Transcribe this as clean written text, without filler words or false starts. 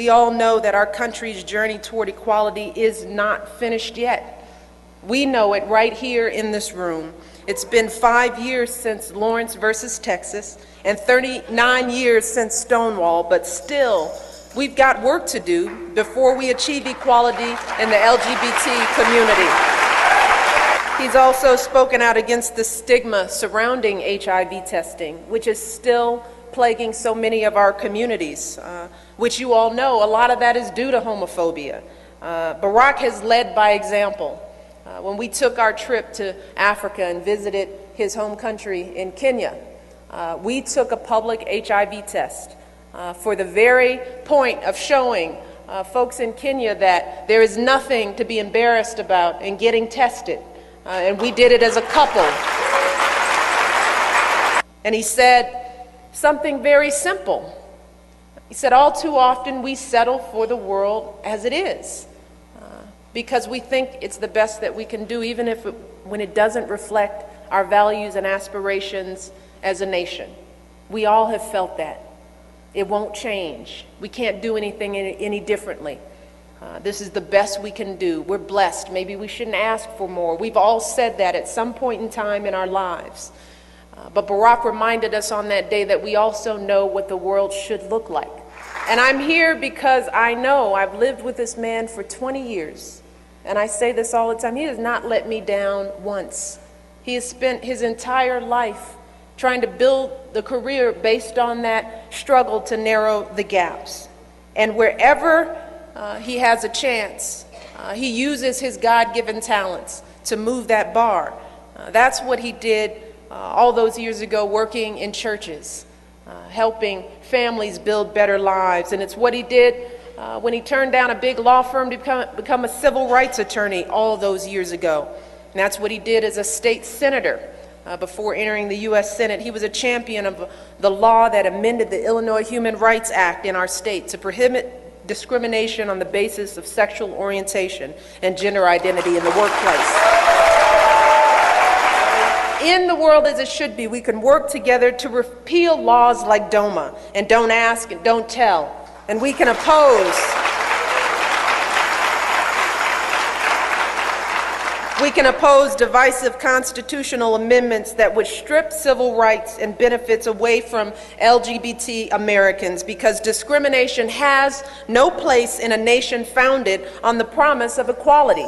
we all know that our country's journey toward equality is not finished yet. We know it right here in this room. It's been 5 years since Lawrence versus Texas and 39 years since Stonewall, but still, we've got work to do before we achieve equality in the LGBT community. He's also spoken out against the stigma surrounding HIV testing, which is still plaguing so many of our communities, which you all know, a lot of that is due to homophobia. Barack has led by example. When we took our trip to Africa and visited his home country in Kenya, we took a public HIV test for the very point of showing folks in Kenya that there is nothing to be embarrassed about in getting tested. And we did it as a couple. And he said something very simple. He said, all too often we settle for the world as it is because we think it's the best that we can do, even if when it doesn't reflect our values and aspirations as a nation. We all have felt that. It won't change. We can't do anything any differently. This is the best we can do. We're blessed. Maybe we shouldn't ask for more. We've all said that at some point in time in our lives. But Barack reminded us on that day that we also know what the world should look like. And I'm here because I know I've lived with this man for 20 years. And I say this all the time. He has not let me down once. He has spent his entire life trying to build the career based on that struggle to narrow the gaps. And wherever he has a chance, he uses his God-given talents to move that bar. That's what he did all those years ago, working in churches, helping families build better lives. And it's what he did when he turned down a big law firm to become a civil rights attorney all those years ago. And that's what he did as a state senator before entering the U.S. Senate. He was a champion of the law that amended the Illinois Human Rights Act in our state to prohibit discrimination on the basis of sexual orientation and gender identity in the workplace. In the world as it should be, we can work together to repeal laws like DOMA and don't ask and don't tell. And we can oppose divisive constitutional amendments that would strip civil rights and benefits away from LGBT Americans, because discrimination has no place in a nation founded on the promise of equality.